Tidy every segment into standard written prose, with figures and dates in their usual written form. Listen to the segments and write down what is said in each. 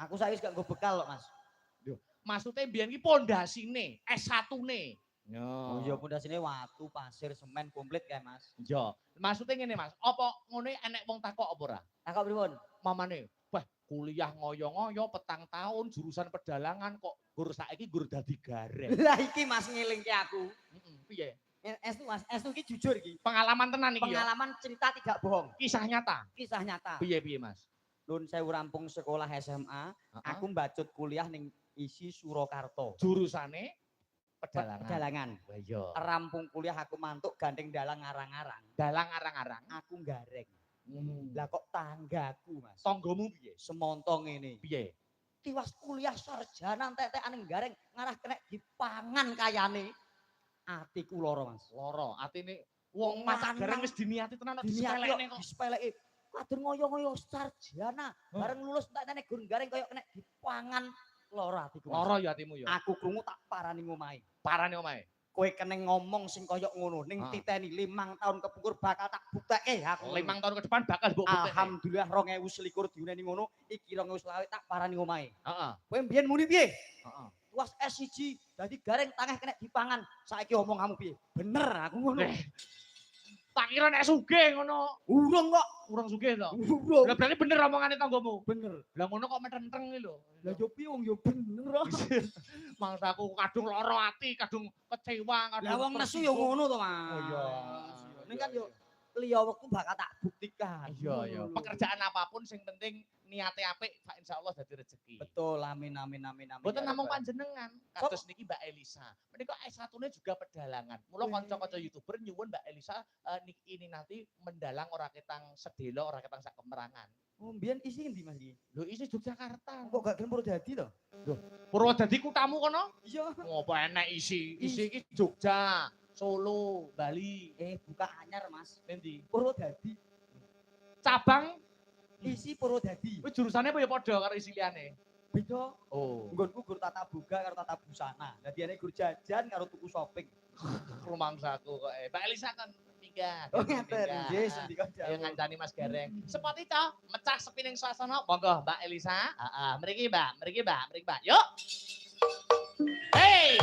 Aku saiki gak nggo bekal kok, Mas. Lho, maksudnya biyen ki pondasine, S1-ne. Oh iya pondasine watu, pasir, semen komplit kae, Mas. Iya. Maksudnya ngene, Mas. Apa ngene enek wong takok apa ora? Takok pripun? Mamane, wah kuliah ngoyo-ngoyo petang tahun jurusan pedalangan kok gur saiki gur dadi gareng. Lah iki Mas ngelingke aku. Piye? S2 Mas, S2 iki jujur iki. Pengalaman tenan iki ya. Pengalaman cerita tidak bohong. Kisah nyata. Kisah nyata. Piye Mas? Nun sewu rampung sekolah SMA, aku mbacut kuliah ning isi Surakarta. Jurusane pedalangan. Pedalangan. Lah iya. Rampung kuliah aku mantuk gandeng dalang ngarang-ngarang. Dalang arang-arang. Aku gareng. Lah kok tanggaku, Mas. Tanggamu piye? Semontong ini. Piye? Tiwas kuliah sarjana entek-entekan gareng ngarah kena dipangan kayane. Atiku loro, Mas. Loro, atine wong masa gareng wis diniati tenan disepelekne kok. Disepeleki. Kadur ngoyo-ngoyo sarjana, bareng lulus entek-entek gur gareng koyo kena dipangan loro atiku. Loro ya atimu ya. Aku krungu tak parani ngomahe. Parane omahe. Kowe kene ngomong sing koyo ngono ning titeni 5 tahun kepungkur bakal tak bukteke aku. 5 tahun ke depan bakal mbok bukteke. Alhamdulillah 2021 diuneni ngono, iki 2020 tak parani ngomahe. Heeh. Kowe mbiyen muni piye? Heeh. Tuas S1 dadi gareng tangeh kena dipangan. Saiki omong kamu piye? Bener aku ngono. Tak kira nek sugih ngono. Urung kok, urung sugih to. Urung. Lah berarti bener omongane tanggomu. Bener. Lah ngono kok mentreng iki lho. Lah yo piye wong yo bener. Mangsaku kadung lara ati, kadung kecewa, kadung. Lah wong nesu yo ngono to, Mas. Oh iya. Ning kan yo liya wektu bakal tak buktikan. Iya iya. Pekerjaan apapun sing penting niate apik, insyaallah dadi rezeki. Betul, amin amin amin amin. Mboten namung panjenengan, kados niki Mbak Elisa. Menika S1-ne juga pedalangan. Mula kanca-kanca YouTuber nyuwun Mbak Elisa ini nanti mendalang ora ketang sedelo, ora ketang sak kemerangan. Oh, mbiyen isi endi Mas iki? Lho isi Yogyakarta. Kok gak gelem Purwodadi to? Lho, Purwodadi kutamu kono? Iya. Ngopo enek isi? Isi iki Jogja, Solo, Bali. Buka anyar, Mas. Endi? Purwodadi. Cabang isi Purwodadi. Wis jurusane apa ya padha karo isi liyane? Beda. Oh. Nggonku gur tata boga karo tata busana. Dadi ane gur jajan karo tuku shopping. Rumangsaku kok. Mbak Elisa kan minggat. Oh ngeten. Nggih, sendika jauh. Ayo ngancani Mas Gareng. Sepot ico, mecah sepining swasana. Monggo Mbak Elisa. Heeh, mriki Mbak, mriki Mbak, mriki Mbak. Yuk. Hey.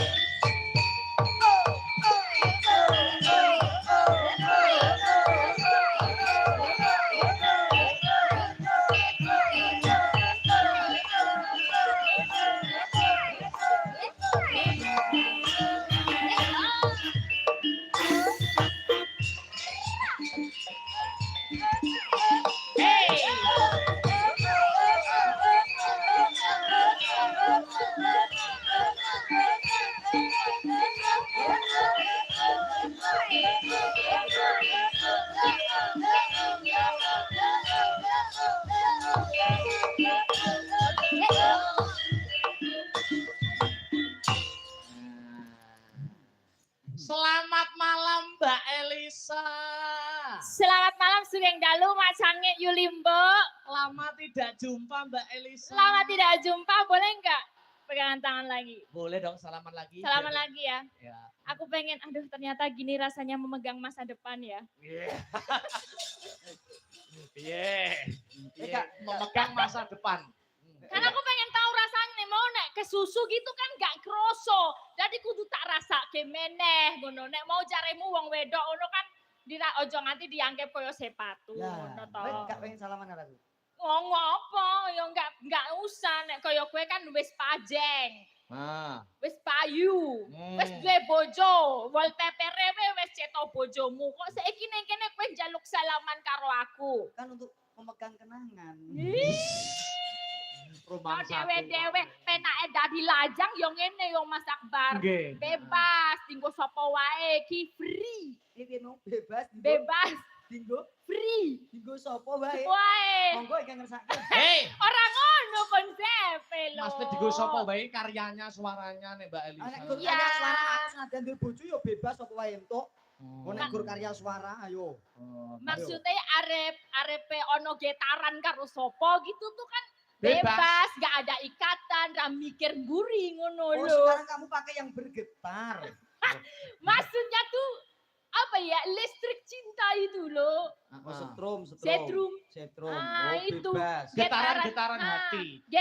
Selamat malam Mbak Elisa. Selamat malam Sugeng Dalu, Mak Cangit Yulimbo. Lama tidak jumpa Mbak Elisa. Lama tidak jumpa, boleh enggak pegangan tangan lagi? Boleh dong, salaman lagi. Salaman lagi ya. Ya. Aku pengen, aduh ternyata gini rasanya memegang masa depan ya. Iya. Memegang masa depan. Karena aku pengen tahu rasanya nih, mau nek ke susu gitu kan gak kroso. Jadi kudu tak rasa kemeneh ngono. Nek mau jaremu wong wedok ngono kan ojo nganti dianggap koyo sepatu ngono to. Kowe gak pengen salaman karo aku? Ngomong apa? Ya enggak usah nek koyo kowe kan wis pajeng. Wis payu, wis duwe bojo, wallpaper-e wis cetok bojomu. Kok saiki ning kene kowe njaluk salaman karo aku? Kan untuk memegang kenangan. Rumah dewe-dewe penake dadi lajang yo ngene yo Mas Akbar. Bebas tinggo sapa wae, ki free. Iki no bebas. Bebas. Tinggo free. Tinggo sapa wae. Wae. Monggo iki ngersake. Hei, ora ngono konsepe lho. Mas digo sapa wae karyanya, suaranya nih Mbak Elisa. Nek gur karya suara aku senajan duwe bojo yo bebas sapa wae entuk. Nek gur karya suara ayo. Maksudnya arepe ono getaran karo sapa gitu tuh kan bebas, gak ada ikatan, gak mikir buri ngono lho. Oh, sekarang kamu pakai yang bergetar. Maksudnya tuh apa ya? Listrik cinta itu loh. Oh, setrum. Setrum. Oh, itu. bebas. Getaran hati.